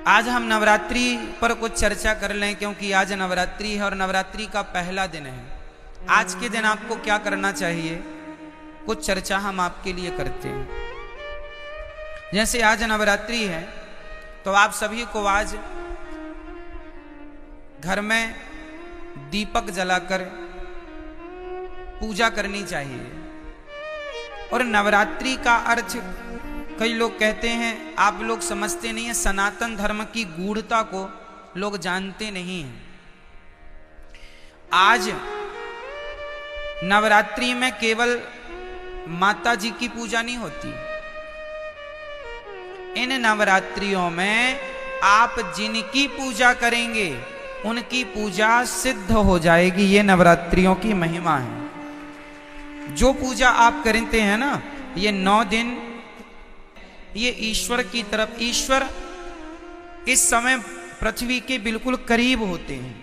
आज हम नवरात्रि पर कुछ चर्चा कर लें, क्योंकि आज नवरात्रि है और नवरात्रि का पहला दिन है। आज के दिन आपको क्या करना चाहिए, कुछ चर्चा हम आपके लिए करते हैं। जैसे आज नवरात्रि है तो आप सभी को आज घर में दीपक जलाकर पूजा करनी चाहिए। और नवरात्रि का अर्थ कई लोग कहते हैं, आप लोग समझते नहीं है, सनातन धर्म की गूढ़ता को लोग जानते नहीं हैं। आज नवरात्रि में केवल माता जी की पूजा नहीं होती, इन नवरात्रियों में आप जिनकी पूजा करेंगे उनकी पूजा सिद्ध हो जाएगी। ये नवरात्रियों की महिमा है। जो पूजा आप करते हैं ना, ये 9 दिन ये ईश्वर की तरफ, ईश्वर इस समय पृथ्वी के बिल्कुल करीब होते हैं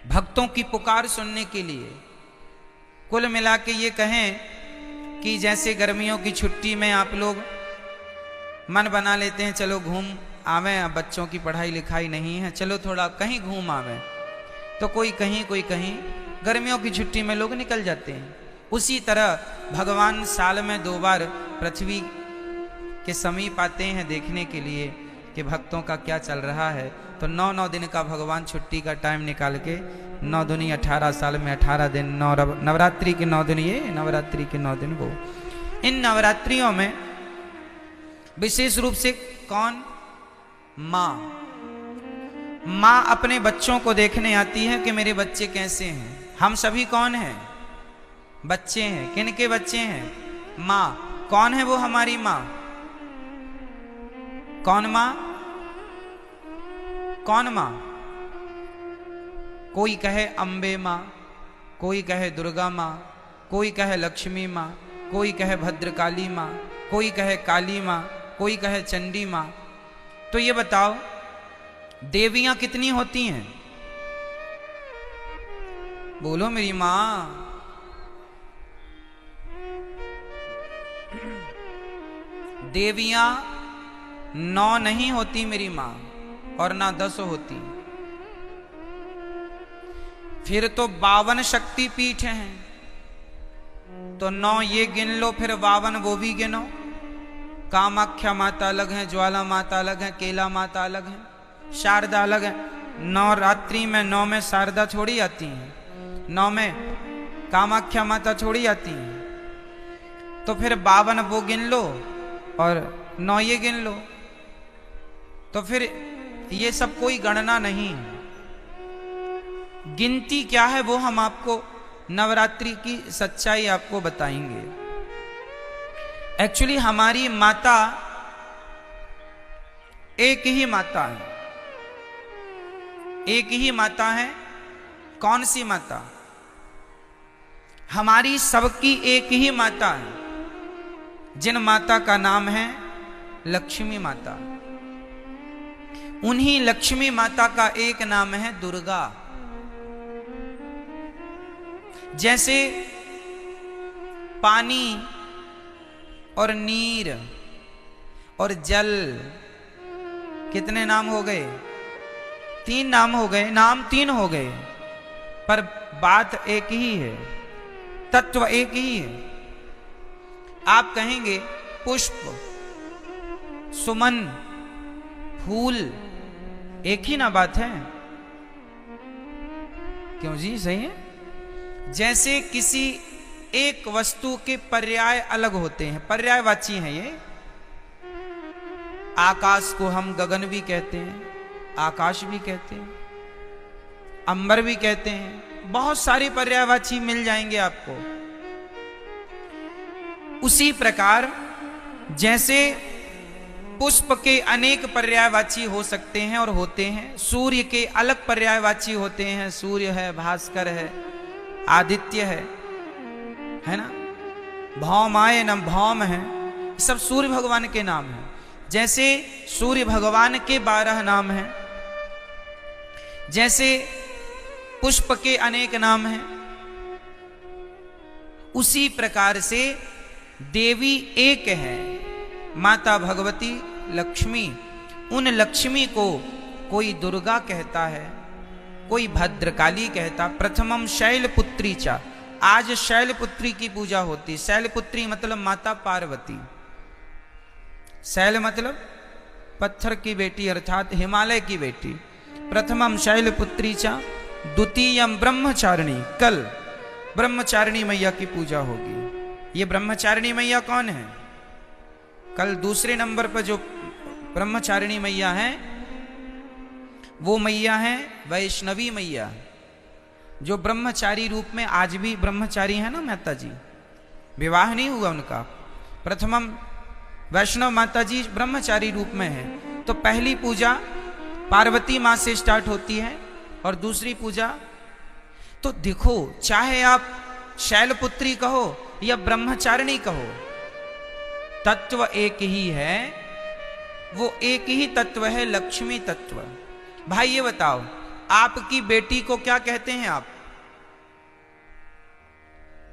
भक्तों की पुकार सुनने के लिए। कुल मिला के ये कहें कि जैसे गर्मियों की छुट्टी में आप लोग मन बना लेते हैं, चलो घूम आवे, अब बच्चों की पढ़ाई लिखाई नहीं है, चलो थोड़ा कहीं घूम आवे, तो कोई कहीं कोई कहीं गर्मियों की छुट्टी में लोग निकल जाते हैं। उसी तरह भगवान साल में 2 बार पृथ्वी के समीप आते हैं देखने के लिए कि भक्तों का क्या चल रहा है। तो 9 दिन का भगवान छुट्टी का टाइम निकाल के 9 दूनी 18 साल में 18 दिन, नवरात्रि के 9 दिन ये, नवरात्रि के 9 दिन वो। इन नवरात्रियों में विशेष रूप से कौन, माँ अपने बच्चों को देखने आती है कि मेरे बच्चे कैसे हैं। हम सभी कौन हैं, बच्चे हैं। किन के बच्चे हैं, माँ। कौन है वो हमारी माँ, कौन माँ, कौन माँ। कोई कहे अम्बे माँ, कोई कहे दुर्गा माँ, कोई कहे लक्ष्मी माँ, कोई कहे भद्रकाली माँ, कोई कहे काली माँ, कोई कहे चंडी माँ। तो ये बताओ देवियां कितनी होती हैं, बोलो मेरी माँ। देवियां 9 नहीं होती मेरी माँ, और ना 10 होती। फिर तो 52 शक्ति पीठ हैं, तो 9 ये गिन लो, फिर 52 वो भी गिनो। कामाख्या माता अलग है, ज्वाला माता अलग है, केला माता अलग है, शारदा अलग है। नवरात्रि में 9 में शारदा छोड़ी आती है, 9 में कामाख्या माता छोड़ी आती है। तो फिर 52 वो गिन लो और 9 ये गिन लो, तो फिर ये सब कोई गणना नहीं है। गिनती क्या है वो हम आपको नवरात्रि की सच्चाई आपको बताएंगे। एक्चुअली हमारी माता एक ही माता है, एक ही माता है। कौन सी माता, हमारी सबकी एक ही माता है, जिन माता का नाम है लक्ष्मी माता। उन्हीं लक्ष्मी माता का एक नाम है दुर्गा। जैसे पानी और नीर और जल, कितने नाम हो गए, 3 नाम हो गए, नाम 3 हो गए, पर बात एक ही है, तत्व एक ही है। आप कहेंगे पुष्प, सुमन, फूल, एक ही ना बात है, क्यों जी, सही है। जैसे किसी एक वस्तु के पर्याय अलग होते हैं, पर्यायवाची हैं ये। आकाश को हम गगन भी कहते हैं, आकाश भी कहते हैं, अंबर भी कहते हैं, बहुत सारे पर्यायवाची मिल जाएंगे आपको। उसी प्रकार जैसे पुष्प के अनेक पर्यायवाची हो सकते हैं और होते हैं, सूर्य के अलग पर्यायवाची होते हैं, सूर्य है, भास्कर है, आदित्य है ना, भौमाय न भौम है, सब सूर्य भगवान के नाम हैं। जैसे सूर्य भगवान के 12 नाम हैं, जैसे पुष्प के अनेक नाम हैं, उसी प्रकार से देवी एक है, माता भगवती लक्ष्मी। उन लक्ष्मी को कोई दुर्गा कहता है, कोई भद्रकाली कहता। प्रथमम शैलपुत्री चा, आज शैलपुत्री की पूजा होती। शैलपुत्री मतलब माता पार्वती। शैल मतलब पत्थर की बेटी अर्थात हिमालय की बेटी। प्रथमम शैलपुत्री चा, द्वितीयम ब्रह्मचारिणी, कल ब्रह्मचारिणी मैया की पूजा होगी। ये ब्रह्मचारिणी मैया कौन है? कल दूसरे नंबर पर जो ब्रह्मचारिणी मैया है वो मैया है वैष्णवी मैया, जो ब्रह्मचारी रूप में आज भी ब्रह्मचारी है ना माता जी, विवाह नहीं हुआ उनका। प्रथमम वैष्णव माता जी ब्रह्मचारी रूप में है। तो पहली पूजा पार्वती माँ से स्टार्ट होती है और दूसरी पूजा, तो देखो चाहे आप शैलपुत्री कहो या ब्रह्मचारिणी कहो, तत्व एक ही है। वो एक ही तत्व है, लक्ष्मी तत्व। भाई ये बताओ, आपकी बेटी को क्या कहते हैं आप?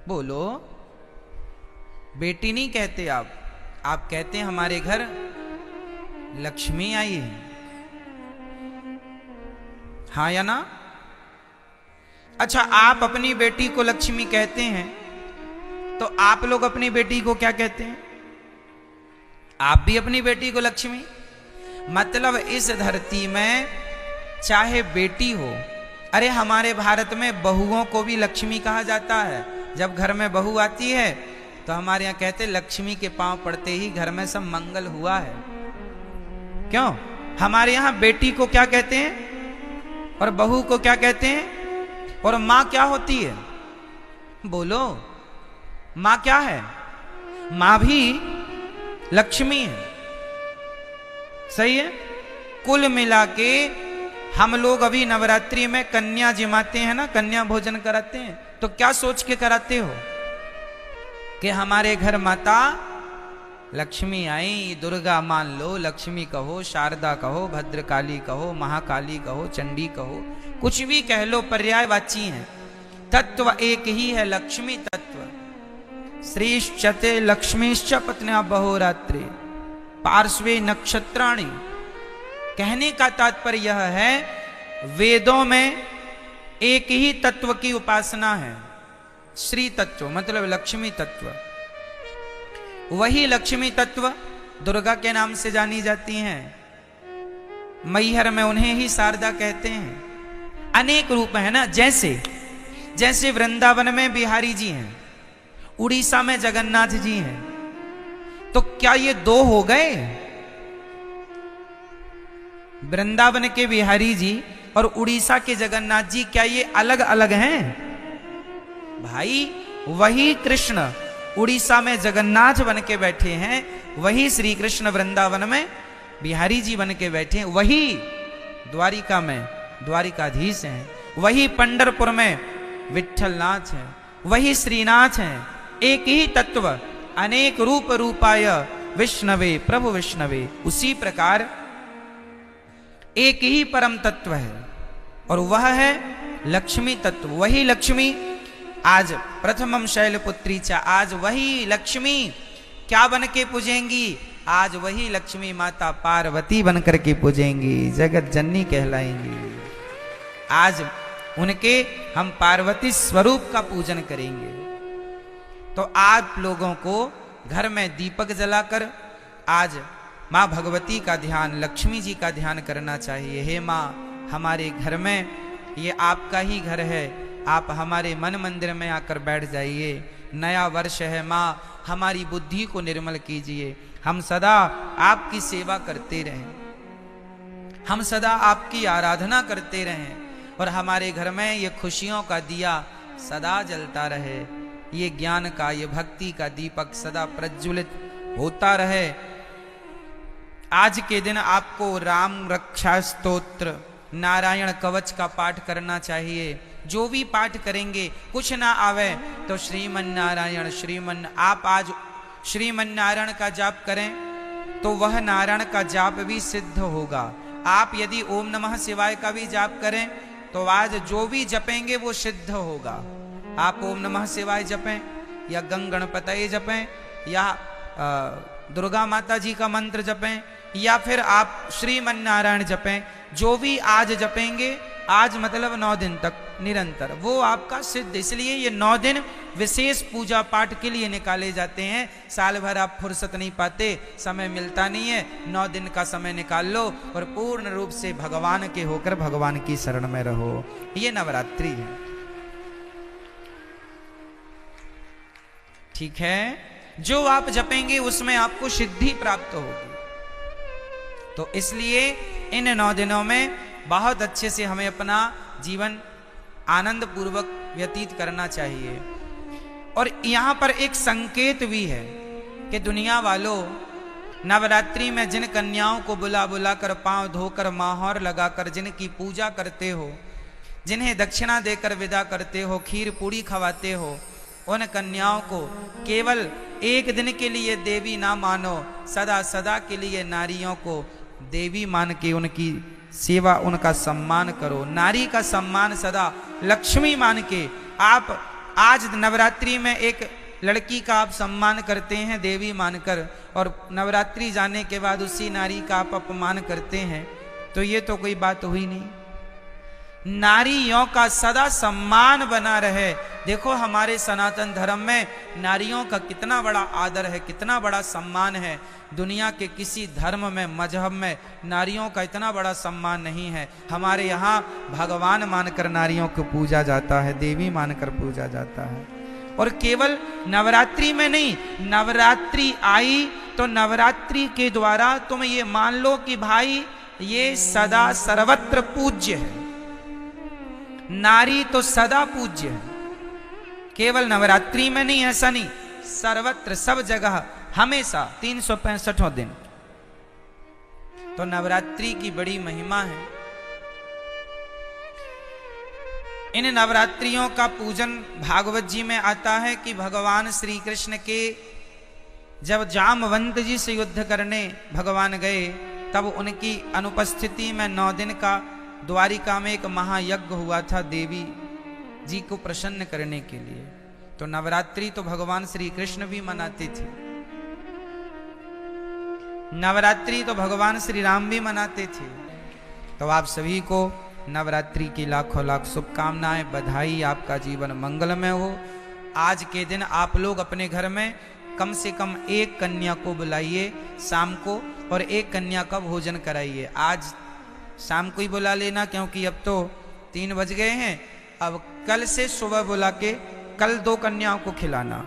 बोलो। बेटी नहीं कहते आप कहते हैं हमारे घर लक्ष्मी आई है। हाँ या ना? अच्छा, आप अपनी बेटी को लक्ष्मी कहते हैं, तो आप लोग अपनी बेटी को क्या कहते हैं? आप भी अपनी बेटी को लक्ष्मी। मतलब इस धरती में चाहे बेटी हो, अरे हमारे भारत में बहुओं को भी लक्ष्मी कहा जाता है। जब घर में बहू आती है तो हमारे यहाँ कहते लक्ष्मी के पांव पड़ते ही घर में सब मंगल हुआ है। क्यों? हमारे यहाँ बेटी को क्या कहते हैं और बहू को क्या कहते हैं? और माँ क्या होती है? बोलो, माँ क्या है? माँ भी लक्ष्मी है। सही है। कुल मिला के हम लोग अभी नवरात्रि में कन्या जिमाते हैं ना, कन्या भोजन कराते हैं, तो क्या सोच के कराते हो कि हमारे घर माता लक्ष्मी आई। दुर्गा मान लो, लक्ष्मी कहो, शारदा कहो, भद्रकाली कहो, महाकाली कहो, चंडी कहो, कुछ भी कह लो, पर्यायवाची हैं। तत्व एक ही है, लक्ष्मी तत्व। श्रीश्चते लक्ष्मीश्च पत्न्या बहोरात्रे पार्श्वे नक्षत्राणि। कहने का तात्पर्य यह है, वेदों में एक ही तत्व की उपासना है, श्री तत्व मतलब लक्ष्मी तत्व। वही लक्ष्मी तत्व दुर्गा के नाम से जानी जाती हैं। मैहर में उन्हें ही शारदा कहते हैं। अनेक रूप है ना, जैसे वृंदावन में बिहारी जी हैं, उड़ीसा में जगन्नाथ जी हैं, तो क्या ये दो हो गए? वृंदावन के बिहारी जी और उड़ीसा के जगन्नाथ जी क्या ये अलग अलग हैं? भाई वही कृष्ण उड़ीसा में जगन्नाथ बन के बैठे हैं, वही श्री कृष्ण वृंदावन में बिहारी जी बन के बैठे हैं, वही द्वारिका में द्वारिकाधीश हैं, वही पंढरपुर में विठ्ठलनाथ हैं, वही श्रीनाथ हैं। एक ही तत्व, अनेक रूप रूपाय विष्णवे प्रभु विष्णवे। उसी प्रकार एक ही परम तत्व है और वह है लक्ष्मी तत्व। वही लक्ष्मी आज प्रथमम शैलपुत्री चा, आज वही लक्ष्मी क्या बन के पूजेंगी? आज वही लक्ष्मी माता पार्वती बन करके पूजेंगी, जगत जननी कहलाएंगी। आज उनके हम पार्वती स्वरूप का पूजन करेंगे। तो आप लोगों को घर में दीपक जलाकर आज माँ भगवती का ध्यान, लक्ष्मी जी का ध्यान करना चाहिए। हे माँ, हमारे घर में ये आपका ही घर है, आप हमारे मन मंदिर में आकर बैठ जाइए। नया वर्ष है माँ, हमारी बुद्धि को निर्मल कीजिए। हम सदा आपकी सेवा करते रहें, हम सदा आपकी आराधना करते रहें और हमारे घर में ये खुशियों का दिया सदा जलता रहे। ये ज्ञान का, ये भक्ति का दीपक सदा प्रज्वलित होता रहे। आज के दिन आपको राम रक्षा स्तोत्र, नारायण कवच का पाठ करना चाहिए। जो भी पाठ करेंगे, कुछ ना आवे तो श्रीमन नारायण आप आज श्रीमन नारायण का जाप करें तो वह नारायण का जाप भी सिद्ध होगा। आप यदि ओम नमः शिवाय का भी जाप करें तो आज जो भी जपेंगे वो सिद्ध होगा। आप ओम नमः शिवाय जपें या गंग गणपतये जपें या दुर्गा माता जी का मंत्र जपें या फिर आप श्रीमन नारायण जपें, जो भी आज जपेंगे, आज मतलब 9 दिन तक निरंतर, वो आपका सिद्ध। इसलिए ये 9 दिन विशेष पूजा पाठ के लिए निकाले जाते हैं। साल भर आप फुर्सत नहीं पाते, समय मिलता नहीं है, 9 दिन का समय निकाल लो और पूर्ण रूप से भगवान के होकर भगवान की शरण में रहो। ये नवरात्रि है, ठीक है। जो आप जपेंगे उसमें आपको सिद्धि प्राप्त होगी। तो इसलिए इन 9 दिनों में बहुत अच्छे से हमें अपना जीवन आनंद पूर्वक व्यतीत करना चाहिए। और यहां पर एक संकेत भी है कि दुनिया वालों, नवरात्रि में जिन कन्याओं को बुला बुला कर, पांव धोकर, माहौर लगाकर जिनकी पूजा करते हो, जिन्हें दक्षिणा देकर विदा करते हो, खीर पूड़ी खवाते हो, उन कन्याओं को केवल एक दिन के लिए देवी ना मानो, सदा सदा के लिए नारियों को देवी मान के उनकी सेवा, उनका सम्मान करो। नारी का सम्मान सदा लक्ष्मी मान के आप आज नवरात्रि में एक लड़की का आप सम्मान करते हैं देवी मानकर, और नवरात्रि जाने के बाद उसी नारी का आप अपमान करते हैं, तो ये तो कोई बात हुई नहीं। नारियों का सदा सम्मान बना रहे। देखो हमारे सनातन धर्म में नारियों का कितना बड़ा आदर है, कितना बड़ा सम्मान है। दुनिया के किसी धर्म में, मजहब में नारियों का इतना बड़ा सम्मान नहीं है। हमारे यहाँ भगवान मानकर नारियों को पूजा जाता है, देवी मानकर पूजा जाता है। और केवल नवरात्रि में नहीं, नवरात्रि आई तो नवरात्रि के द्वारा तुम ये मान लो कि भाई ये सदा सर्वत्र पूज्य है। नारी तो सदा पूज्य है, केवल नवरात्रि में नहीं, ऐसा नहीं, सर्वत्र, सब जगह, हमेशा 365 दिन। तो नवरात्रि की बड़ी महिमा है। इन नवरात्रियों का पूजन भागवत जी में आता है कि भगवान श्री कृष्ण के जब जामवंत जी से युद्ध करने भगवान गए, तब उनकी अनुपस्थिति में 9 दिन का द्वारिका में एक महायज्ञ हुआ था देवी जी को प्रसन्न करने के लिए। तो नवरात्रि तो भगवान श्री कृष्ण भी मनाते थे, नवरात्रि तो भगवान श्री राम भी मनाते थे। तो आप सभी को नवरात्रि की लाखों लाख शुभकामनाएं, बधाई, आपका जीवन मंगलमय हो। आज के दिन आप लोग अपने घर में कम से कम एक कन्या को बुलाइए शाम को, और एक कन्या का भोजन कराइए। आज शाम को ही बुला लेना, क्योंकि अब तो 3 बज गए हैं। अब कल से सुबह बुला के कल 2 कन्याओं को खिलाना।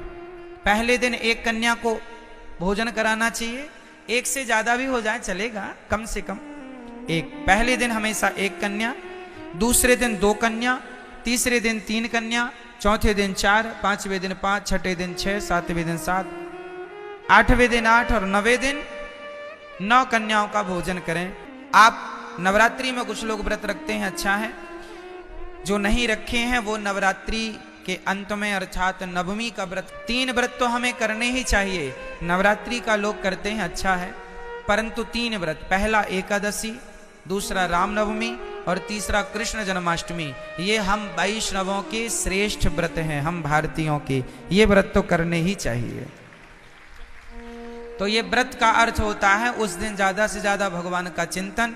पहले दिन एक कन्या को भोजन कराना चाहिए, एक से ज्यादा भी हो जाए चलेगा, कम से कम एक। पहले दिन हमेशा एक कन्या, दूसरे दिन 2 कन्या, तीसरे दिन 3 कन्या, चौथे दिन 4, 5वें दिन 5, छठे दिन 6, 7वें दिन 7, 8वें दिन 8 और 9वें दिन 9 कन्याओं का भोजन करें। आप नवरात्रि में कुछ लोग व्रत रखते हैं, अच्छा है। जो नहीं रखे हैं वो नवरात्रि के अंत में अर्थात नवमी का व्रत, 3 व्रत तो हमें करने ही चाहिए। नवरात्रि का लोग करते हैं, अच्छा है, परंतु 3 व्रत, पहला एकादशी, दूसरा रामनवमी और तीसरा कृष्ण जन्माष्टमी, ये हम वैष्णवों के श्रेष्ठ व्रत हैं, हम भारतीयों के, ये व्रत तो करने ही चाहिए। तो ये व्रत का अर्थ होता है उस दिन ज्यादा से ज्यादा भगवान का चिंतन,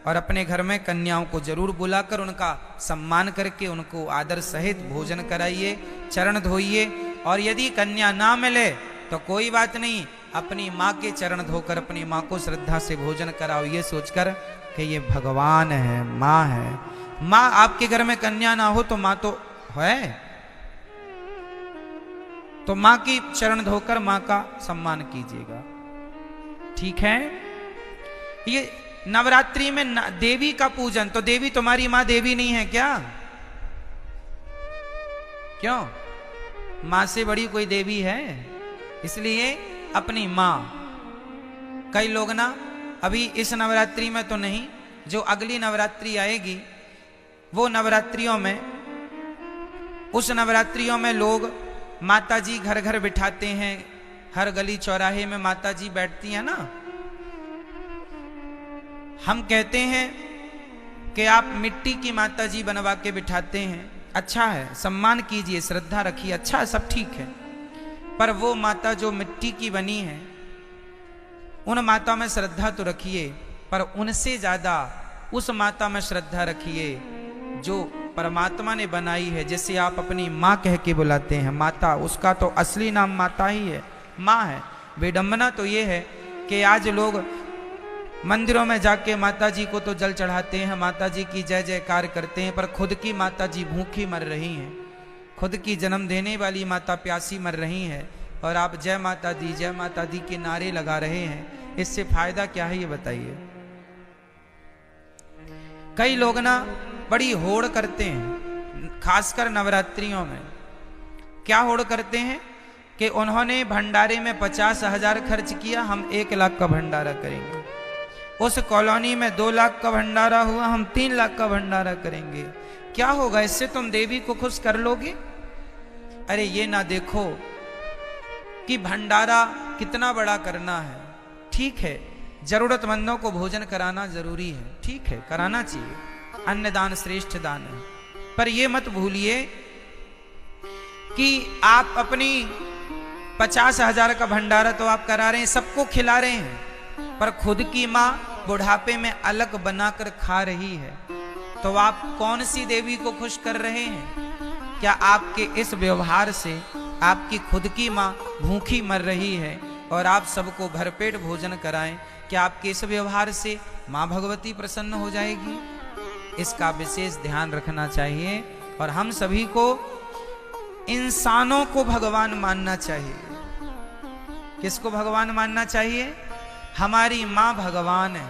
और अपने घर में कन्याओं को जरूर बुलाकर उनका सम्मान करके उनको आदर सहित भोजन कराइए, चरण धोइए। और यदि कन्या ना मिले तो कोई बात नहीं, अपनी माँ के चरण धोकर अपनी माँ को श्रद्धा से भोजन कराओ, ये सोचकर कि ये भगवान है, माँ है। माँ आपके घर में कन्या ना हो तो माँ तो है, तो माँ की चरण धोकर माँ का सम्मान कीजिएगा, ठीक है। ये नवरात्रि में देवी का पूजन, तो देवी तुम्हारी माँ देवी नहीं है क्या? क्यों? माँ से बड़ी कोई देवी है? इसलिए अपनी माँ। कई लोग ना अभी इस नवरात्रि में तो नहीं, जो अगली नवरात्रि आएगी वो नवरात्रियों में, उस नवरात्रियों में लोग माता जी घर घर बिठाते हैं, हर गली चौराहे में माता जी बैठती हैं ना। हम कहते हैं कि आप मिट्टी की माता जी बनवा के बिठाते हैं, अच्छा है, सम्मान कीजिए, श्रद्धा रखिए, अच्छा है, सब ठीक है। पर वो माता जो मिट्टी की बनी है उन माता में श्रद्धा तो रखिए, पर उनसे ज्यादा उस माता में श्रद्धा रखिए जो परमात्मा ने बनाई है, जिसे आप अपनी माँ कह के बुलाते हैं। माता, उसका तो असली नाम माता ही है, माँ है। विडंबना तो ये है कि आज लोग मंदिरों में जाके माता जी को तो जल चढ़ाते हैं, माता जी की जय जयकार करते हैं, पर खुद की माता जी भूखी मर रही हैं, खुद की जन्म देने वाली माता प्यासी मर रही है, और आप जय माता दी के नारे लगा रहे हैं। इससे फायदा क्या है ये बताइए। कई लोग ना बड़ी होड़ करते हैं, खासकर नवरात्रियों में। क्या होड़ करते हैं कि उन्होंने भंडारे में 50,000 खर्च किया, हम 1 लाख का भंडारा करेंगे। उस कॉलोनी में 2 लाख का भंडारा हुआ, हम 3 लाख का भंडारा करेंगे। क्या होगा इससे? तुम देवी को खुश कर लोगे? अरे ये ना देखो कि भंडारा कितना बड़ा करना है। ठीक है, जरूरतमंदों को भोजन कराना जरूरी है, ठीक है, कराना चाहिए, अन्नदान श्रेष्ठ दान है। पर ये मत भूलिए कि आप अपनी 50,000 का भंडारा तो आप करा रहे हैं, सबको खिला रहे हैं, पर खुद की माँ बुढ़ापे में अलग बनाकर खा रही है, तो आप कौन सी देवी को खुश कर रहे हैं? क्या आपके इस व्यवहार से आपकी खुद की माँ भूखी मर रही है और आप सबको भरपेट भोजन कराएं, क्या आपके इस व्यवहार से माँ भगवती प्रसन्न हो जाएगी? इसका विशेष ध्यान रखना चाहिए। और हम सभी को इंसानों को भगवान मानना चाहिए। किसको भगवान मानना चाहिए? हमारी माँ भगवान है,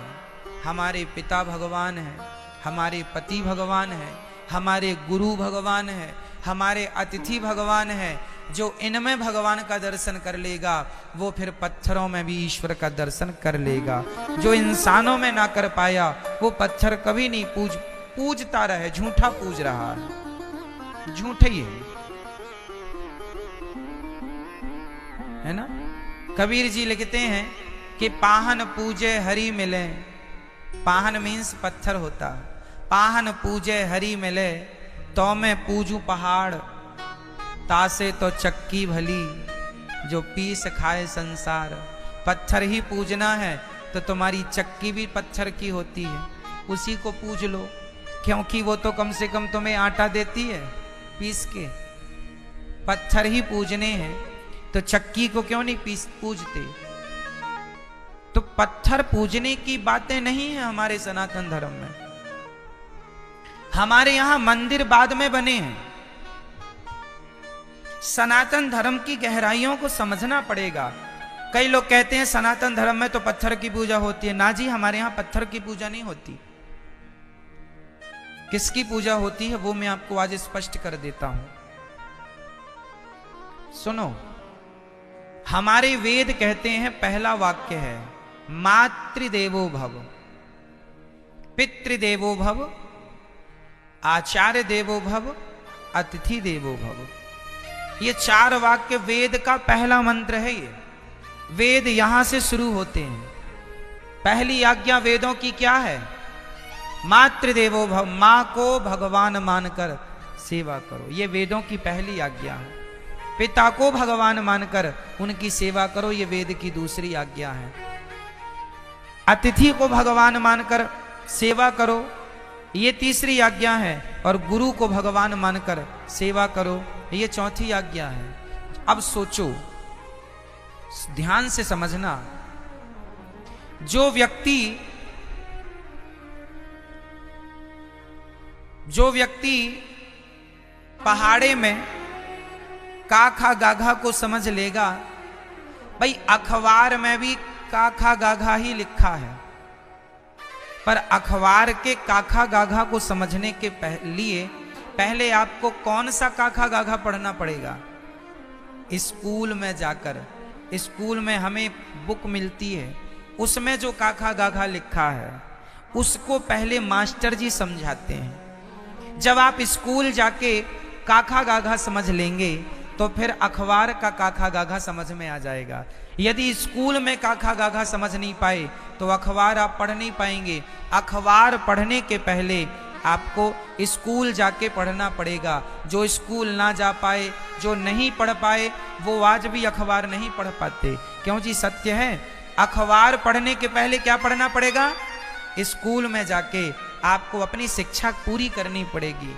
हमारे पिता भगवान है, हमारे पति भगवान है, हमारे गुरु भगवान है, हमारे अतिथि भगवान है। जो इनमें भगवान का दर्शन कर लेगा वो फिर पत्थरों में भी ईश्वर का दर्शन कर लेगा। जो इंसानों में ना कर पाया वो पत्थर कभी नहीं पूजता रहे, झूठा पूज रहा है, झूठे ही है ना। कबीर जी लिखते हैं कि पाहन पूजे हरि मिले, पाहन मीन्स पत्थर होता, पाहन पूजे हरि मिले, तो मैं पूजू पहाड़, तासे तो चक्की भली, जो पीस खाए संसार। पत्थर ही पूजना है तो तुम्हारी चक्की भी पत्थर की होती है, उसी को पूज लो, क्योंकि वो तो कम से कम तुम्हें आटा देती है पीस के। पत्थर ही पूजने हैं तो चक्की को क्यों नहीं पूजते? तो पत्थर पूजने की बातें नहीं है हमारे सनातन धर्म में। हमारे यहां मंदिर बाद में बने हैं। सनातन धर्म की गहराइयों को समझना पड़ेगा। कई लोग कहते हैं सनातन धर्म में तो पत्थर की पूजा होती है। ना जी, हमारे यहां पत्थर की पूजा नहीं होती। किसकी पूजा होती है वो मैं आपको आज स्पष्ट कर देता हूं। सुनो, हमारे वेद कहते हैं, पहला वाक्य है मातृदेवो भव, पितृदेवो भव, आचार्य देवो भव, अतिथि देवो भव। ये 4 वाक्य वेद का पहला मंत्र है। ये वेद यहां से शुरू होते हैं। पहली आज्ञा वेदों की क्या है? मातृदेवो भव, मां को भगवान मानकर सेवा करो, ये वेदों की पहली आज्ञा है। पिता को भगवान मानकर उनकी सेवा करो, ये वेद की दूसरी आज्ञा है। अतिथि को भगवान मानकर सेवा करो, ये तीसरी आज्ञा है। और गुरु को भगवान मानकर सेवा करो, ये चौथी आज्ञा है। अब सोचो, ध्यान से समझना, जो व्यक्ति पहाड़े में काखा गाघा को समझ लेगा, भाई अखबार में भी काखा गाघा ही लिखा है, पर अखबार के काखा गाघा को समझने के लिए पहले आपको कौन सा काखा गाघा पढ़ना पड़ेगा? स्कूल में जाकर, स्कूल में हमें बुक मिलती है, उसमें जो काखा गाघा लिखा है उसको पहले मास्टर जी समझाते हैं। जब आप स्कूल जाके काखा गाघा समझ लेंगे तो फिर अखबार का काखा गाघा समझ में आ जाएगा। यदि स्कूल में काखा गाघा समझ नहीं पाए तो अखबार आप पढ़ नहीं पाएंगे। अखबार पढ़ने के पहले आपको स्कूल जाके पढ़ना पड़ेगा। जो स्कूल ना जा पाए, जो नहीं पढ़ पाए, वो आज भी अखबार नहीं पढ़ पाते। क्यों जी? सत्य है अखबार पढ़ने के पहले क्या पढ़ना पड़ेगा? स्कूल में जाके आपको अपनी शिक्षा पूरी करनी पड़ेगी,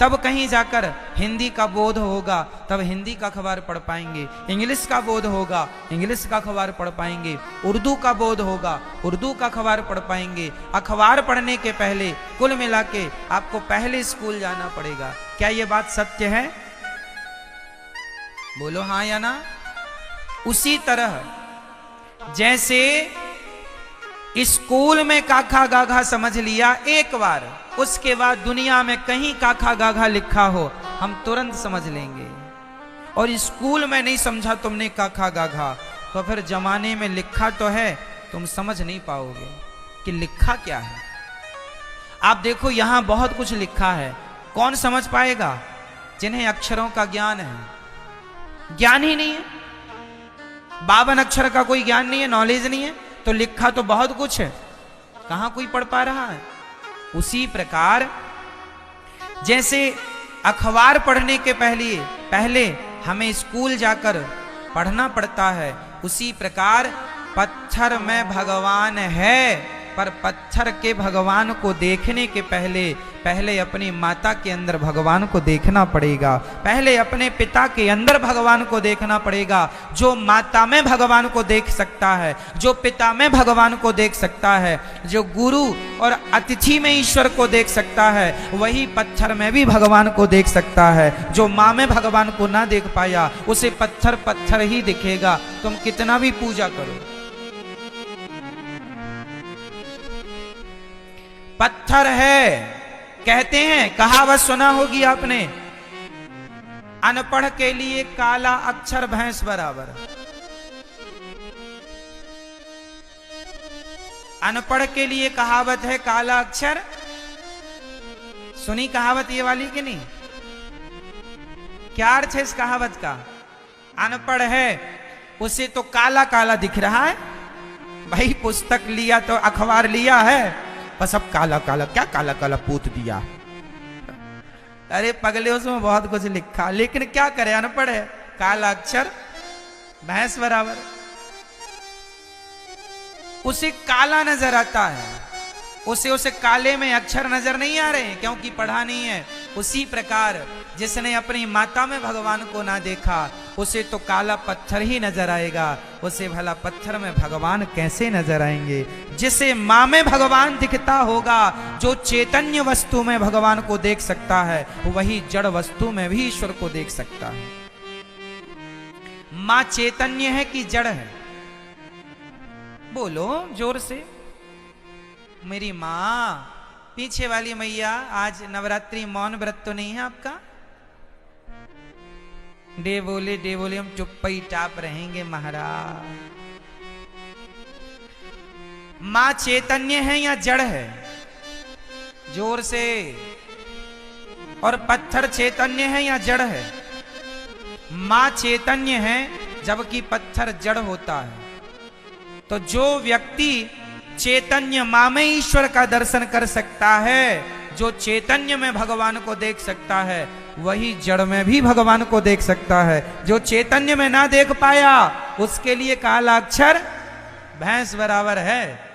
तब कहीं जाकर हिंदी का बोध होगा, तब हिंदी का अखबार पढ़ पाएंगे। इंग्लिश का बोध होगा, इंग्लिश का अखबार पढ़ पाएंगे। उर्दू का बोध होगा, उर्दू का अखबार पढ़ पाएंगे। अखबार पढ़ने के पहले कुल मिला के आपको पहले स्कूल जाना पड़ेगा। क्या ये बात सत्य है? बोलो हाँ या ना। उसी तरह जैसे स्कूल में काखा गाघा समझ लिया एक बार, उसके बाद दुनिया में कहीं काखा गाघा लिखा हो हम तुरंत समझ लेंगे। और स्कूल में नहीं समझा तुमने काखा गाघा, तो फिर जमाने में लिखा तो है, तुम समझ नहीं पाओगे कि लिखा क्या है। आप देखो यहां बहुत कुछ लिखा है, कौन समझ पाएगा? जिन्हें अक्षरों का ज्ञान है। ज्ञान ही नहीं है, 52 अक्षर का कोई ज्ञान नहीं है, नॉलेज नहीं है, तो लिखा तो बहुत कुछ है, कहां कोई पढ़ पा रहा है। उसी प्रकार जैसे अखबार पढ़ने के पहले हमें स्कूल जाकर पढ़ना पड़ता है, उसी प्रकार पत्थर में भगवान है, पर पत्थर के भगवान को देखने के पहले अपनी माता के अंदर भगवान को देखना पड़ेगा, पहले अपने पिता के अंदर भगवान को देखना पड़ेगा। जो माता में भगवान को देख सकता है, जो पिता में भगवान को देख सकता है, जो गुरु और अतिथि में ईश्वर को देख सकता है, वही पत्थर में भी भगवान को देख सकता है। जो माँ में भगवान को ना देख पाया, उसे पत्थर पत्थर ही दिखेगा, तुम कितना भी पूजा करो। पत्थर है, कहते हैं, कहावत सुना होगी आपने, अनपढ़ के लिए काला अक्षर भैंस बराबर। अनपढ़ के लिए कहावत है काला अक्षर। सुनी कहावत ये वाली कि नहीं? क्या अर्थ है इस कहावत का? अनपढ़ है उसे तो काला काला दिख रहा है। भाई पुस्तक लिया तो अखबार लिया है, बस अब काला काला, क्या काला काला पूत दिया। अरे पगले उसमें बहुत कुछ लिखा, लेकिन क्या करे, अनपढ़ है, काला अक्षर भैंस बराबर। उसे काला नजर आता है, उसे काले में अक्षर नजर नहीं आ रहे क्योंकि पढ़ा नहीं है। उसी प्रकार जिसने अपनी माता में भगवान को ना देखा, उसे तो काला पत्थर ही नजर आएगा, उसे भला पत्थर में भगवान कैसे नजर आएंगे। जिसे माँ में भगवान दिखता होगा, जो चैतन्य वस्तु में भगवान को देख सकता है, वही जड़ वस्तु में भी ईश्वर को देख सकता है। माँ चैतन्य है कि जड़ है? बोलो जोर से। मेरी माँ, पीछे वाली मैया, आज नवरात्रि मौन व्रत तो नहीं है आपका? डे बोले हम चुप्पी टाप रहेंगे महाराज। मां चैतन्य है या जड़ है? जोर से। और पत्थर चैतन्य है या जड़ है? मां चैतन्य है जबकि पत्थर जड़ होता है। तो जो व्यक्ति चैतन्य मां में ईश्वर का दर्शन कर सकता है, जो चैतन्य में भगवान को देख सकता है, वही जड़ में भी भगवान को देख सकता है। जो चैतन्य में ना देख पाया, उसके लिए काला अक्षर भैंस बराबर है।